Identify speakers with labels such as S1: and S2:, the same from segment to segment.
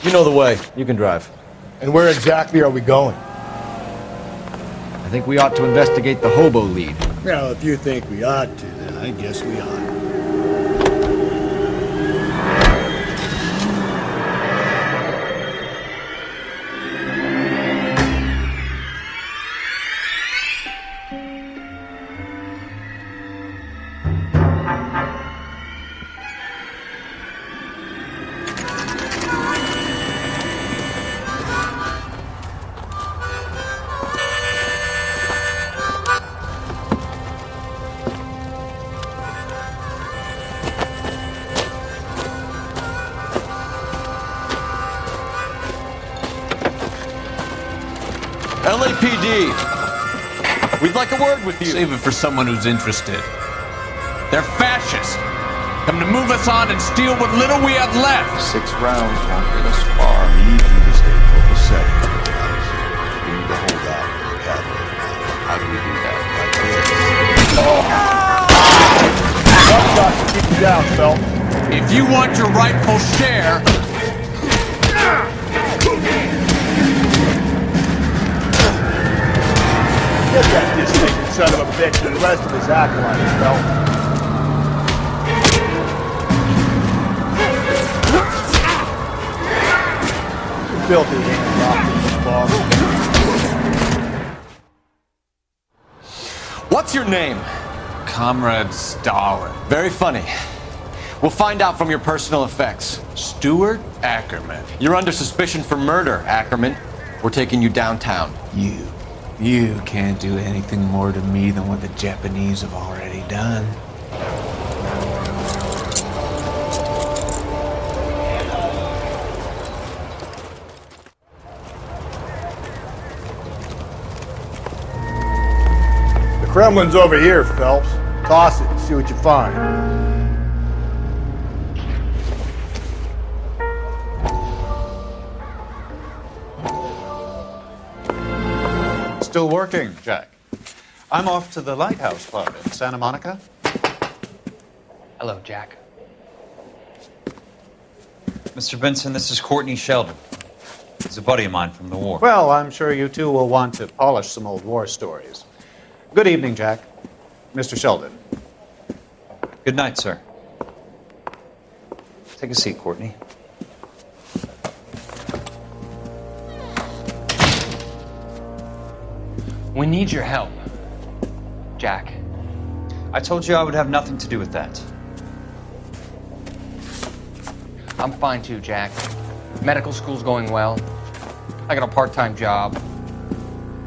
S1: You know the way. You can drive.
S2: And where exactly are we going?
S1: I think we ought to investigate the hobo lead.
S2: Well, if you think we ought to, then I guess we ought.
S1: LAPD! We'd like a word with you.
S3: Save it for someone who's interested. They're fascists. Come to move us on and steal what little we have left.
S4: 6 rounds won't get us far. We need you to stay copacetic, guys. We need to hold out for the cavalry. How do we do that? Like this.
S2: Keep you down, Phelps.
S3: If you want your rightful share...
S2: Get that disfigured son of a bitch and the rest of his acolytes, Phelps. Filthy hands off this bar.
S1: What's your name?
S3: Comrade Stalin.
S1: Very funny. We'll find out from your personal effects.
S3: Stuart Ackerman.
S1: You're under suspicion for murder, Ackerman. We're taking you downtown.
S3: You can't do anything more to me than what the Japanese have already done.
S2: The Kremlin's over here, Phelps. Toss it and see what you find.
S5: Still working, Jack. I'm off to the Lighthouse Club in Santa Monica.
S6: Hello, Jack. Mr. Benson, this is Courtney Sheldon. He's a buddy of mine from the war.
S5: Well, I'm sure you two will want to polish some old war stories. Good evening, Jack. Mr. Sheldon.
S6: Good night, sir. Take a seat, Courtney. We need your help, Jack. I told you I would have nothing to do with that. I'm fine too, Jack. Medical school's going well. I got a part-time job.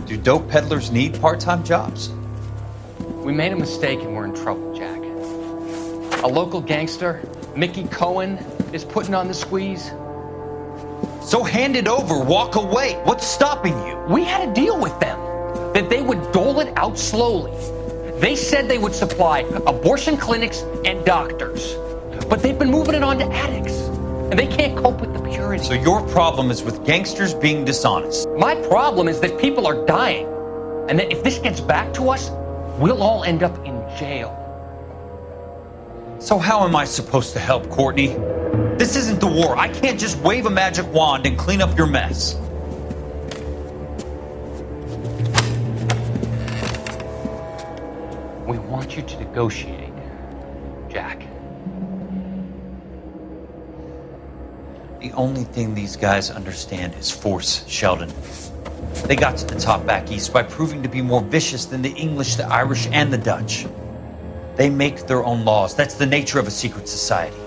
S6: Do dope peddlers need part-time jobs? We made a mistake and we're in trouble, Jack. A local gangster, Mickey Cohen, is putting on the squeeze. So hand it over, walk away. What's stopping you? We had a deal with them that they would dole it out slowly. They said they would supply abortion clinics and doctors, but they've been moving it on to addicts, and they can't cope with the purity. So your problem is with gangsters being dishonest? My problem is that people are dying, and that if this gets back to us, we'll all end up in jail. So how am I supposed to help, Courtney? This isn't the war. I can't just wave a magic wand and clean up your mess. We want you to negotiate, Jack. The only thing these guys understand is force, Sheldon. They got to the top back east by proving to be more vicious than the English, the Irish, and the Dutch. They make their own laws. That's the nature of a secret society.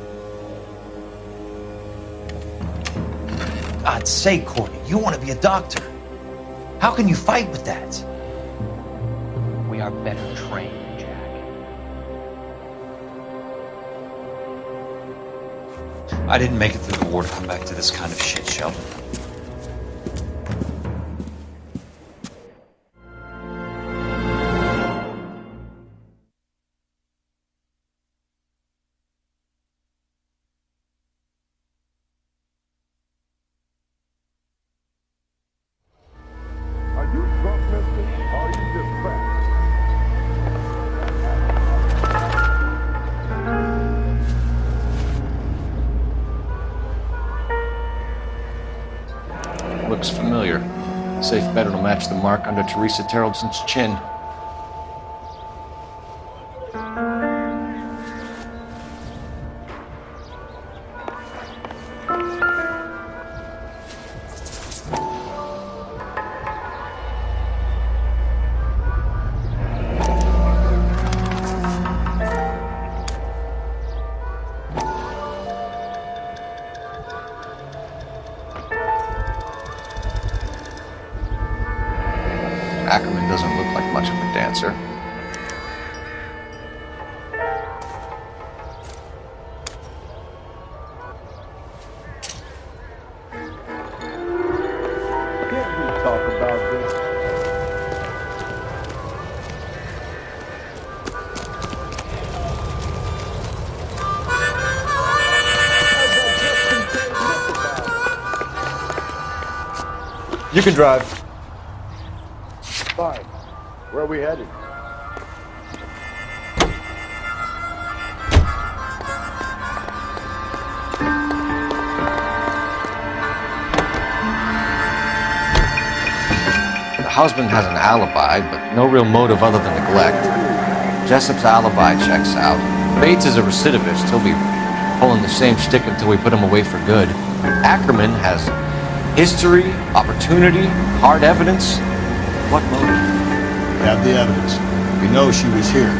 S6: God's sake, Courtney, you want to be a doctor. How can you fight with that? We are better trained. I didn't make it through the war to come back to this kind of shit, Sheldon.
S4: Are you drunk, mister? Or are you just cracked?
S1: looks familiar. Safe bet it'll match the mark under Teresa Terreldson's chin. Ackerman doesn't look like much of a dancer.
S2: Can't we talk about this?
S1: You can drive.
S2: Fine. Where are we headed?
S1: The husband has an alibi, but no real motive other than neglect. Jessup's alibi checks out. Bates is a recidivist. He'll be pulling the same stick until we put him away for good. Ackerman has history, opportunity, hard evidence. What motive?
S4: We have the evidence. We know she was here.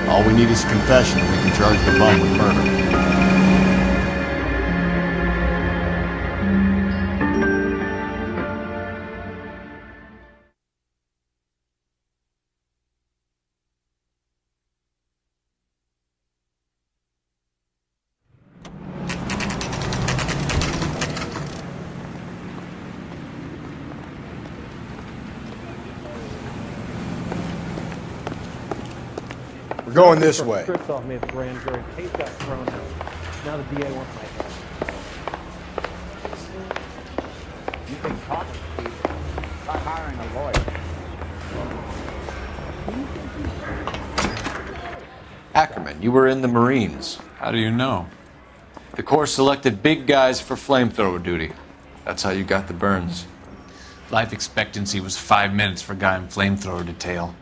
S4: All we need is a confession and we can charge the bum with murder.
S2: We're going this way.
S7: Stripped off me at the grand jury. Case got thrown out. Now the DA wants my head.
S8: You've been talking to people. Try hiring a lawyer.
S1: Ackerman, you were in the Marines.
S3: How do you know?
S1: The Corps selected big guys for flamethrower duty. That's how you got the burns.
S3: Life expectancy was 5 minutes for a guy in flamethrower detail.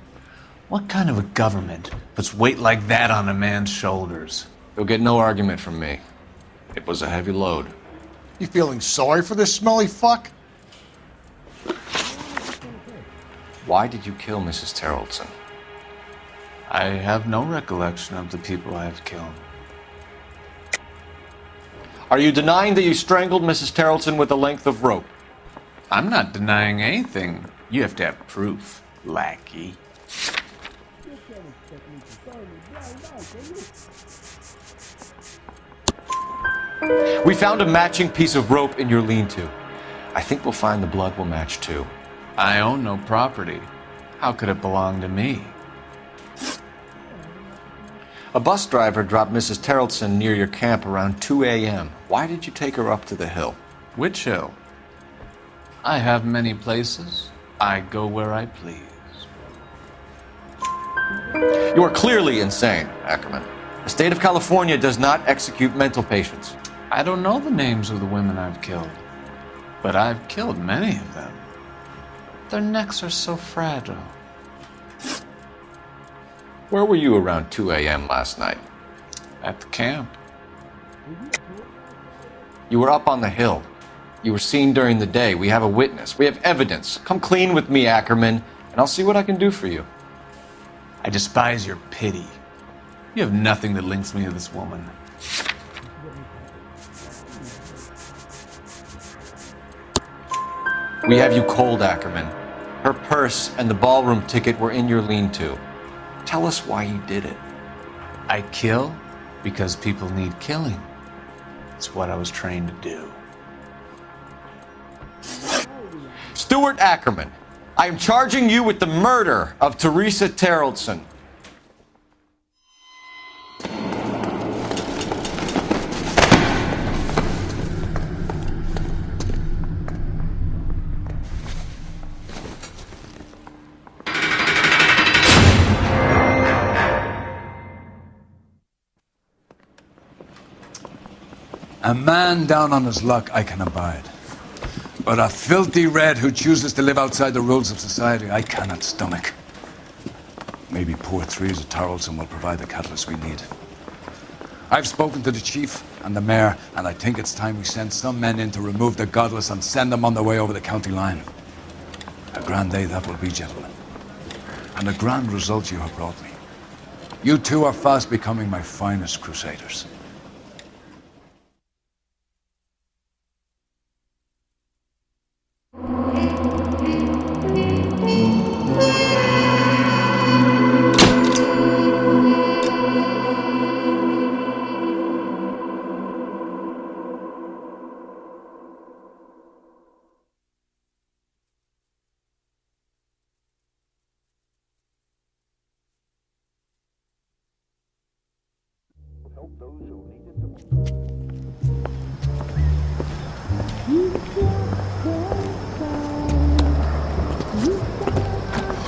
S3: What kind of a government puts weight like that on a man's shoulders?
S1: You'll get no argument from me. It was a heavy load.
S4: You feeling sorry for this smelly fuck?
S1: Why did you kill Mrs. Terreldson?
S3: I have no recollection of the people I have killed.
S1: Are you denying that you strangled Mrs. Terreldson with a length of rope?
S3: I'm not denying anything. You have to have proof, lackey.
S1: We found a matching piece of rope in your lean-to. I think we'll find the blood will match too.
S3: I own no property. How could it belong to me?
S1: A bus driver dropped Mrs. Terreldson near your camp around 2 a.m. Why did you take her up to the hill?
S3: Which hill? I have many places. I go where I please.
S1: You are clearly insane, Ackerman. The state of California does not execute mental patients.
S3: I don't know the names of the women I've killed, but I've killed many of them. Their necks are so fragile.
S1: Where were you around 2 a.m. last night?
S3: At the camp.
S1: You were up on the hill. You were seen during the day. We have a witness. We have evidence. Come clean with me, Ackerman, and I'll see what I can do for you.
S3: I despise your pity. You have nothing that links me to this woman.
S1: We have you cold, Ackerman. Her purse and the ballroom ticket were in your lean-to. Tell us why you did it.
S3: I kill because people need killing. It's what I was trained to do.
S1: Stuart Ackerman, I am charging you with the murder of Teresa Terreldson.
S9: A man down on his luck I can abide. But a filthy red who chooses to live outside the rules of society, I cannot stomach. Maybe poor Threes of Tarleton will provide the catalyst we need. I've spoken to the chief and the mayor, and I think it's time we send some men in to remove the godless and send them on their way over the county line. A grand day that will be, gentlemen. And a grand result you have brought me. You two are fast becoming my finest crusaders.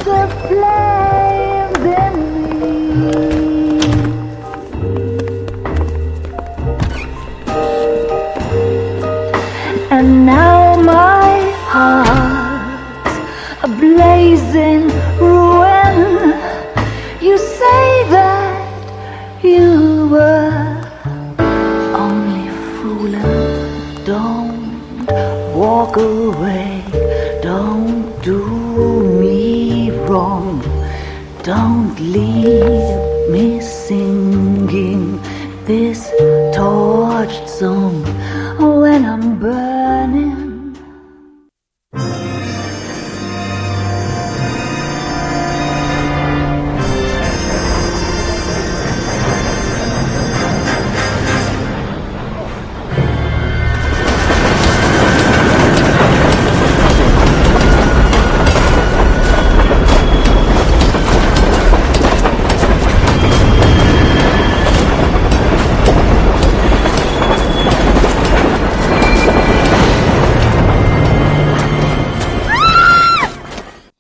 S10: The flames in me. And now my heart's a blazing ruin. You say that you were only fooling. Don't walk away. Don't do me wrong. Don't leave me singing this torched song when I'm burning.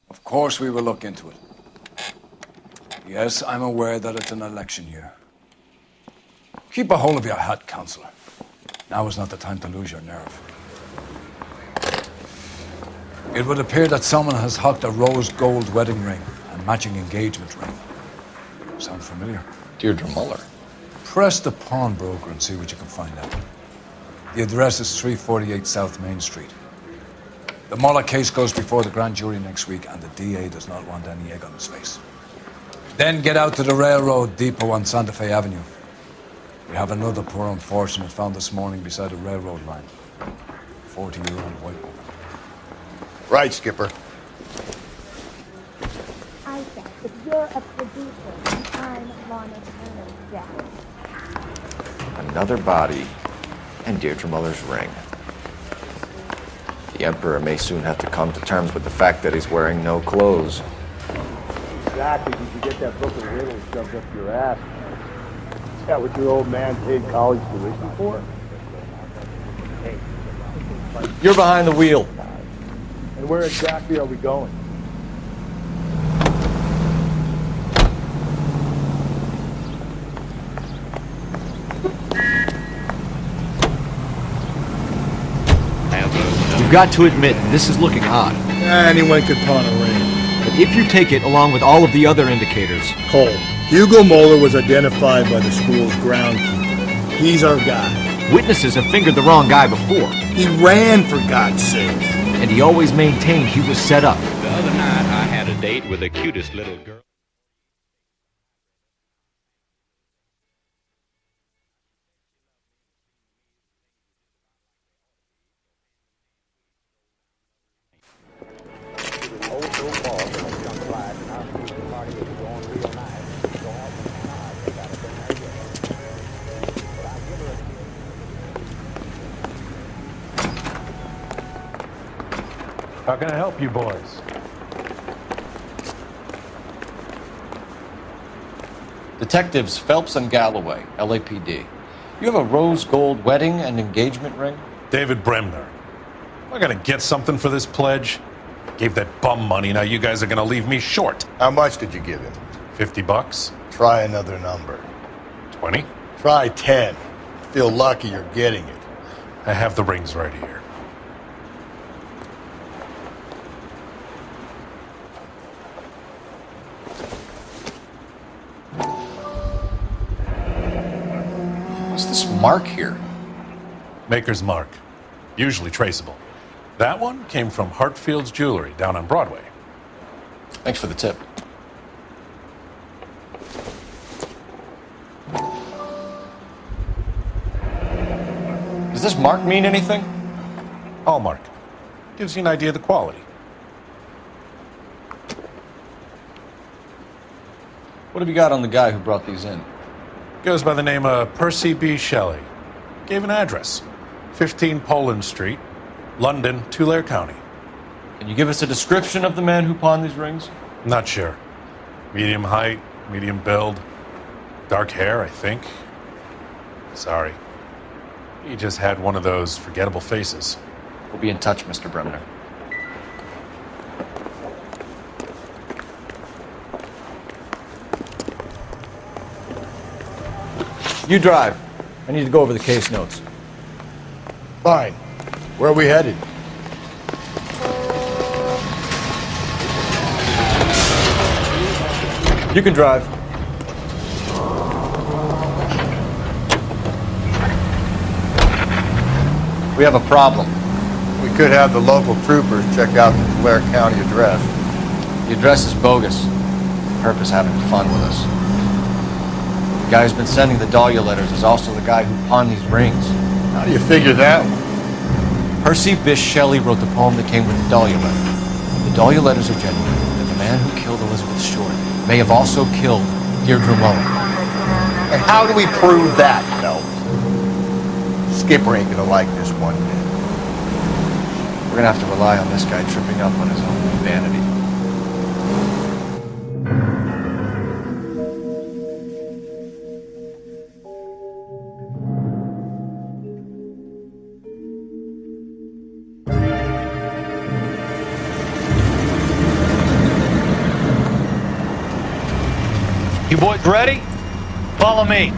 S9: Of course we will look into it. Yes, I'm aware that it's an election year. Keep a hold of your hat, Councillor. Now is not the time to lose your nerve. It would appear that someone has hocked a rose gold wedding ring and matching engagement ring. Sound familiar?
S1: Deirdre Muller.
S9: Press the pawnbroker and see what you can find out. The address is 348 South Main Street. The Muller case goes before the grand jury next week, and the DA does not want any egg on his face. Then get out to the railroad depot on Santa Fe Avenue. We have another poor unfortunate found this morning beside a railroad line. 40-year-old white woman.
S2: Right, Skipper.
S10: Isaac, if you're a producer, and I'm Lana Turner, Jack.
S1: Another body and Deirdre Muller's ring. The Emperor may soon have to come to terms with the fact that he's wearing no clothes.
S2: Exactly. You should get that book of riddles shoved up your ass. Is that what your old man paid college tuition for?
S1: You're behind the wheel.
S2: And where exactly are we going?
S11: You've got to admit, this is looking odd.
S2: Anyone could pawn a ring.
S11: But if you take it along with all of the other indicators...
S2: Cole, Hugo Moeller was identified by the school's groundkeeper. He's our guy.
S11: Witnesses have fingered the wrong guy before.
S2: He ran, for God's sake.
S11: And he always maintained he was set up.
S12: The other night, I had a date with the cutest little girl.
S13: How can I help you boys?
S1: Detectives Phelps and Galloway, LAPD. You have a rose gold wedding and engagement ring?
S13: David Bremner. I gotta get something for this pledge. Gave that bum money, now you guys are gonna leave me short.
S2: How much did you give him?
S13: $50?
S2: Try another number.
S13: 20?
S2: Try 10. Feel lucky you're getting it.
S13: I have the rings right here.
S1: mark here.
S13: Maker's mark. Usually traceable. That one came from Hartfield's Jewelry down on Broadway.
S1: Thanks for the tip. Does this mark mean anything?
S13: Hallmark. Gives you an idea of the quality.
S1: What have you got on the guy who brought these in?
S13: Goes by the name of Percy B. Shelley. Gave an address. 15 Poland Street, London, Tulare County.
S1: Can you give us a description of the man who pawned these rings?
S13: Not sure. Medium height, medium build. Dark hair, I think. Sorry. He just had one of those forgettable faces.
S1: We'll be in touch, Mr. Bremner. You drive. I need to go over the case notes.
S2: Fine. Where are we headed?
S1: You can drive. We have a problem.
S2: We could have the local troopers check out the Tulare County address.
S1: The address is bogus. Herb is having fun with us. The guy who's been sending the Dahlia letters is also the guy who pawned these rings.
S2: How do you figure that one?
S1: Percy Bysshe Shelley wrote the poem that came with the Dahlia letter. The Dahlia letters are genuine, and the man who killed Elizabeth Short may have also killed Deirdre Mullen.
S2: And how do we prove that, Phelps? Skipper ain't gonna like this one bit.
S1: We're gonna have to rely on this guy tripping up on his own vanity.
S11: You boys ready? Follow me.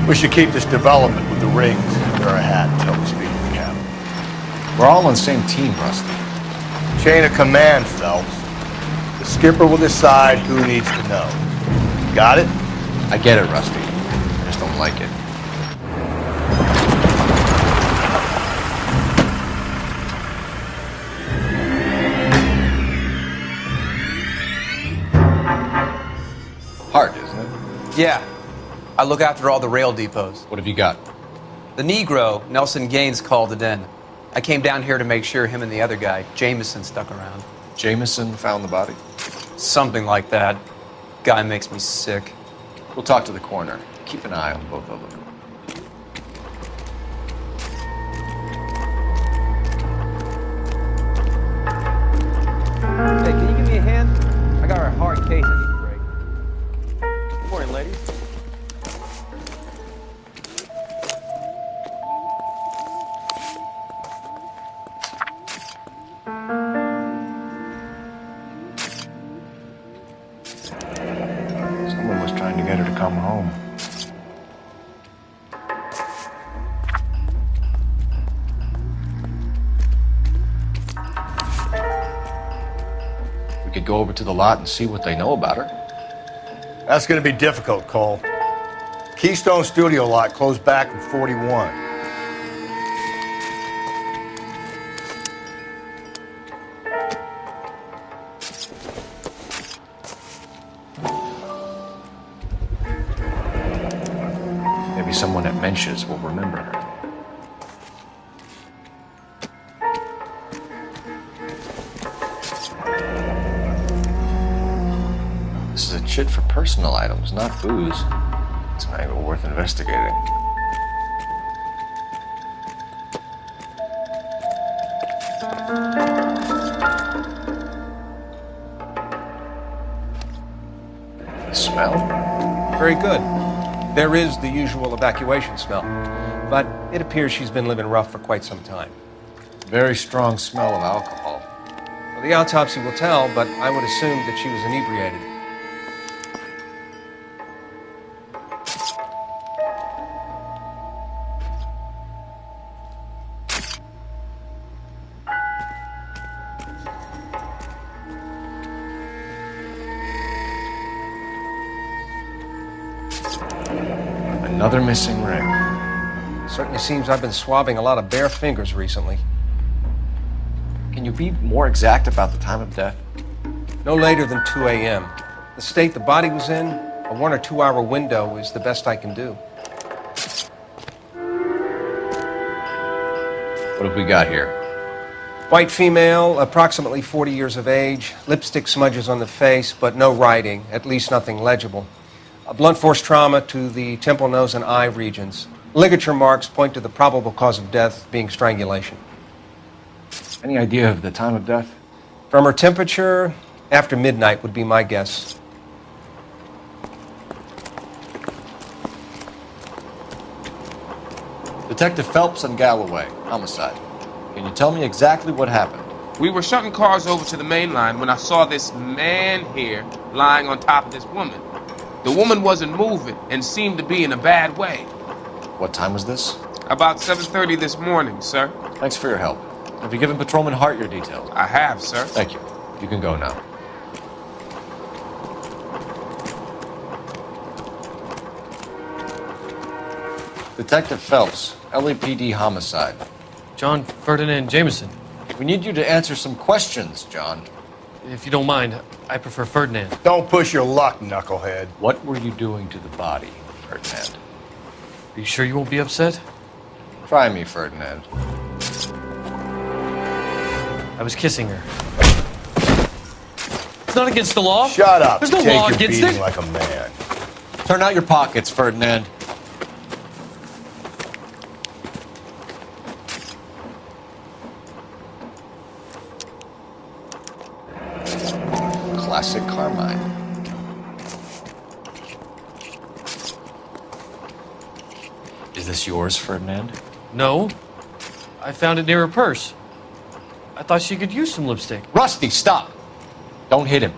S2: We should keep this development with the rings under our hat until we speak to the captain.
S1: We're all on the same team, Rusty.
S2: Chain of command, Phelps. The skipper will decide who needs to know. Got it?
S1: I get it, Rusty. I just don't like it. Hard, isn't it?
S6: Yeah. I look after all the rail depots.
S1: What have you got?
S6: The Negro, Nelson Gaines, called it in. I came down here to make sure him and the other guy, Jameson, stuck around.
S1: Jameson found the body?
S6: Something like that. Guy makes me sick.
S1: We'll talk to the coroner. Keep an eye on both of them.
S8: Hey, can you give me a hand? I got a hard case I need to break. Good morning, ladies.
S1: Someone was trying to get her to come home. We could go over to the lot and see what they know about her.
S2: That's gonna be difficult, Cole. Keystone Studio lot closed back in 41.
S1: Maybe someone at Mensch's will remember her. This is a chit for personal items, not booze. It's an angle worth investigating. The smell?
S7: Very good. There is the usual evacuation smell, but it appears she's been living rough for quite some time.
S1: Very strong smell of alcohol.
S7: Well, the autopsy will tell, but I would assume that she was inebriated.
S1: Another missing ring.
S7: Certainly seems I've been swabbing a lot of bare fingers recently.
S1: Can you be more exact about the time of death?
S7: No later than 2 a.m. The state the body was in, a 1 or 2 hour window is the best I can do.
S1: What have we got here?
S7: White female, approximately 40 years of age, lipstick smudges on the face, but no writing, at least nothing legible. A blunt force trauma to the temple, nose, and eye regions. Ligature marks point to the probable cause of death being strangulation.
S1: Any idea of the time of death?
S7: From her temperature, after midnight would be my guess.
S1: Detective Phelps and Galloway, homicide. Can you tell me exactly what happened?
S14: We were shutting cars over to the main line when I saw this man here lying on top of this woman. The woman wasn't moving and seemed to be in a bad way.
S1: What time was this?
S14: About 7:30 this morning, sir.
S1: Thanks for your help. Have you given Patrolman Hart your details?
S14: I have, sir.
S1: Thank you. You can go now. Detective Phelps, LAPD homicide.
S15: John Ferdinand Jameson.
S1: We need you to answer some questions, John.
S15: If you don't mind, I prefer Ferdinand.
S2: Don't push your luck, knucklehead.
S1: What were you doing to the body, Ferdinand?
S15: Are you sure you won't be upset?
S1: Try me, Ferdinand.
S15: I was kissing her. It's not against the law.
S2: Shut up.
S15: There's no
S2: Take
S15: law
S2: your
S15: against
S2: beating
S15: it.
S2: like a man.
S1: Turn out your pockets, Ferdinand. Classic Carmine. Is this yours, Ferdinand?
S15: No. I found it near her purse. I thought she could use some lipstick.
S1: Rusty, stop! Don't hit him.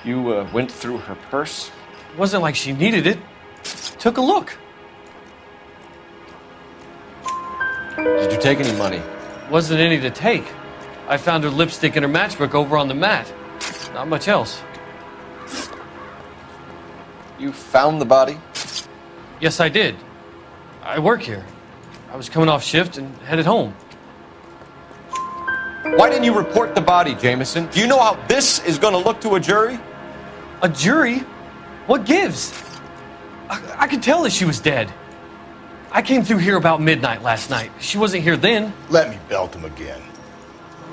S1: You went through her purse?
S15: It wasn't like she needed it. Took a look.
S1: Did you take any money?
S15: Wasn't any to take. I found her lipstick and her matchbook over on the mat. Not much else.
S1: You found the body?
S15: Yes, I did. I work here. I was coming off shift and headed home.
S1: Why didn't you report the body, Jameson? Do you know how this is going to look to a jury?
S15: A jury? What gives? I could tell that she was dead. I came through here about midnight last night. She wasn't here then.
S2: Let me belt him again.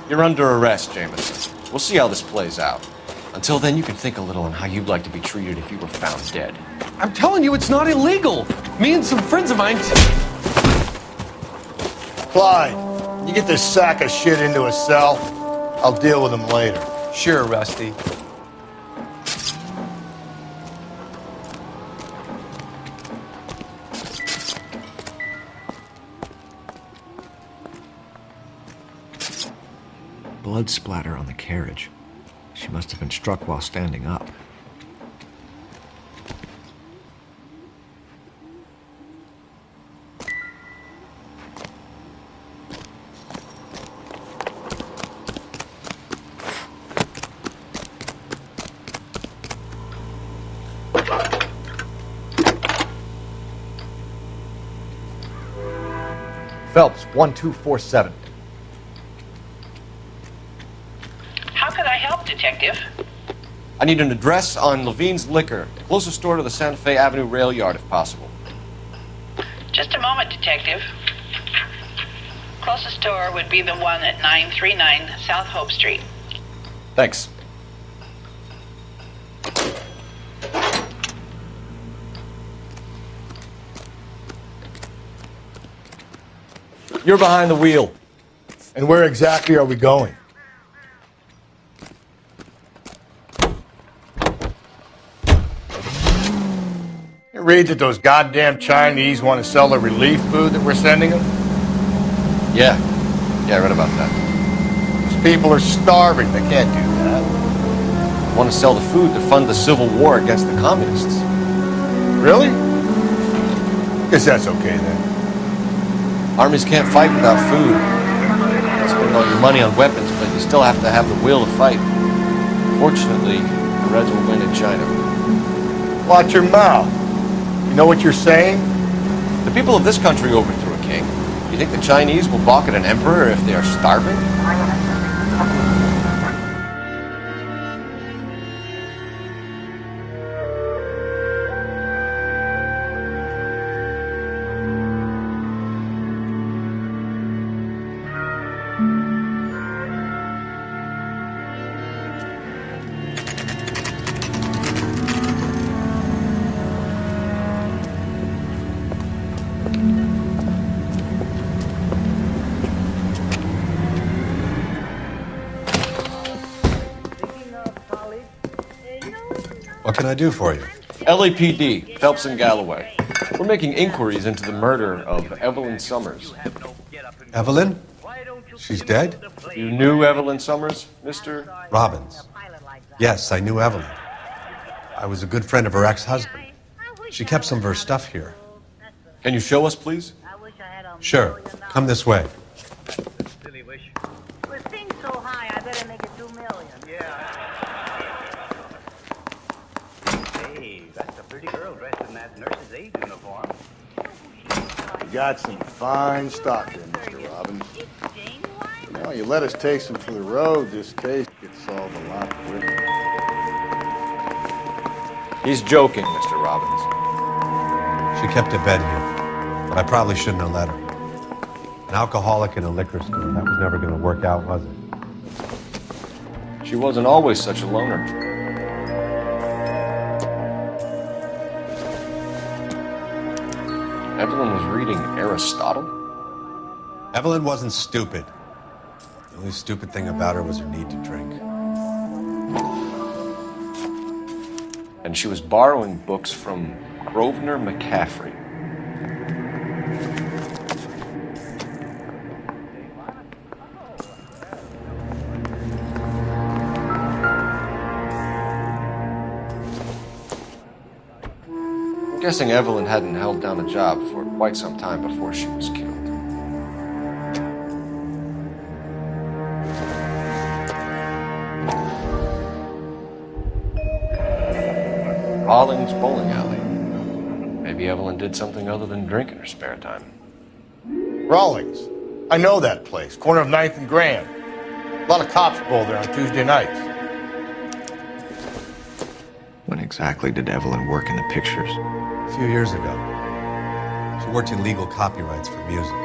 S1: You're under arrest, Jameson. We'll see how this plays out. Until then, you can think a little on how you'd like to be treated if you were found dead.
S15: I'm telling you, it's not illegal. Me and some friends of mine...
S2: Clyde, you get this sack of shit into a cell. I'll deal with him later.
S6: Sure, Rusty.
S1: Blood splatter on the carriage. She must have been struck while standing up. Phelps, 1247.
S16: How can I help, Detective?
S1: I need an address on Levine's Liquor, closest store to the Santa Fe Avenue rail yard, if possible.
S16: Just a moment, Detective. Closest store would be the one at 939 South Hope Street.
S1: Thanks. You're behind the wheel.
S2: And where exactly are we going? You read that those goddamn Chinese want to sell the relief food that we're sending them?
S1: Yeah, I read about that.
S2: Those people are starving. They can't do that.
S1: Want to sell the food to fund the civil war against the communists.
S2: Really? Guess that's okay then.
S1: Armies can't fight without food. You spend all your money on weapons, but you still have to have the will to fight. Fortunately, the Reds will win in China.
S2: Watch your mouth. You know what you're saying?
S1: The people of this country overthrew a king. You think the Chinese will balk at an emperor if they are starving?
S17: What can I do for you?
S1: LAPD, Phelps and Galloway. We're making inquiries into the murder of Evelyn Summers.
S17: Evelyn? She's dead?
S1: You knew Evelyn Summers, Mr.
S17: Robbins. Yes, I knew Evelyn. I was a good friend of her ex-husband. She kept some of her stuff here.
S1: Can you show us, please?
S17: Sure. Come this way.
S18: With things so high, I better make it 2 million.
S19: Hey, that's a pretty girl dressed in that nurse's aide uniform.
S2: You got some fine stock there, Mr. Robbins. You know, you let us take some for the road, this case gets solved a lot quicker.
S1: He's joking, Mr. Robbins.
S17: She kept a bed here, but I probably shouldn't have let her. An alcoholic in a liquor store, that was never going to work out, was it?
S1: She wasn't always such a loner. Evelyn was reading Aristotle?
S17: Evelyn wasn't stupid. The only stupid thing about her was her need to drink.
S1: And she was borrowing books from Grosvenor McCaffrey. I'm guessing Evelyn hadn't held down a job for quite some time before she was killed. Rawlings Bowling Alley. Maybe Evelyn did something other than drink in her spare time.
S2: Rawlings. I know that place. Corner of 9th and Grand. A lot of cops bowl there on Tuesday nights.
S20: When exactly did Evelyn work in the pictures?
S17: A few years ago. She worked in legal copyrights for music.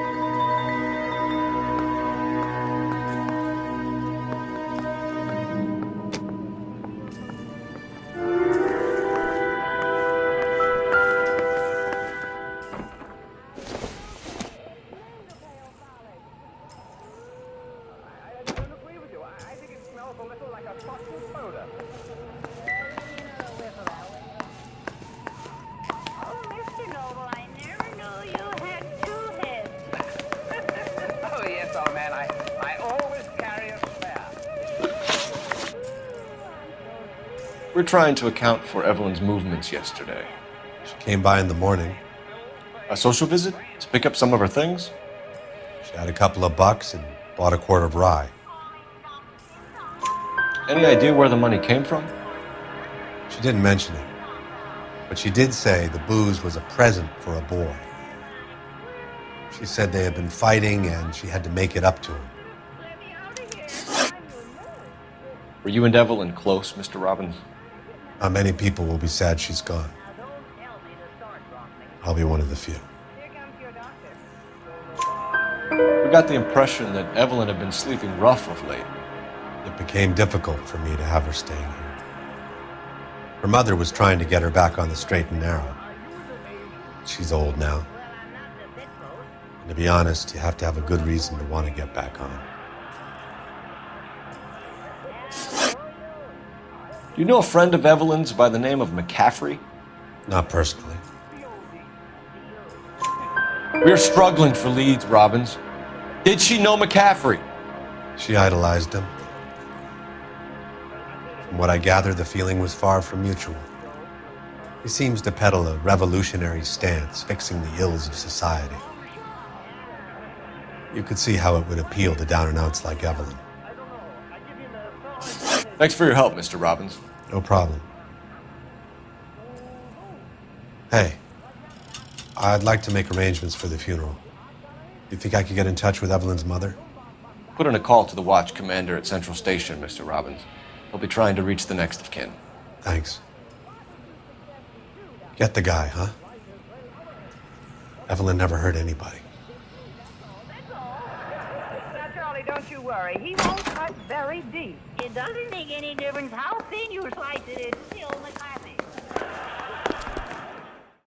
S1: We're trying to account for Evelyn's movements yesterday.
S17: She came by in the morning.
S1: A social visit? To pick up some of her things?
S17: She had a couple of bucks and bought a quart of rye.
S1: Any idea where the money came from?
S17: She didn't mention it. But she did say the booze was a present for a boy. She said they had been fighting and she had to make it up to him.
S1: Were you and Evelyn close, Mr. Robbins?
S17: Not many people will be sad she's gone. I'll be one of the few.
S1: We got the impression that Evelyn had been sleeping rough of late.
S17: It became difficult for me to have her staying here. Her mother was trying to get her back on the straight and narrow. She's old now. And to be honest, you have to have a good reason to want to get back on.
S1: Do you know a friend of Evelyn's by the name of McCaffrey?
S17: Not personally.
S1: We're struggling for leads, Robbins. Did she know McCaffrey?
S17: She idolized him. From what I gather, the feeling was far from mutual. He seems to peddle a revolutionary stance, fixing the ills of society. You could see how it would appeal to down-and-outs like Evelyn.
S1: Thanks for your help, Mr. Robbins.
S17: No problem. Hey, I'd like to make arrangements for the funeral. You think I could get in touch with Evelyn's mother?
S1: Put in a call to the watch commander at Central Station, Mr. Robbins. He'll be trying to reach the next of kin.
S17: Thanks. Get the guy, huh? Evelyn never hurt anybody.
S18: Now, Charlie, don't you worry. He won't cut very deep. It doesn't make any difference how thin you slice it. It's still McCarthy.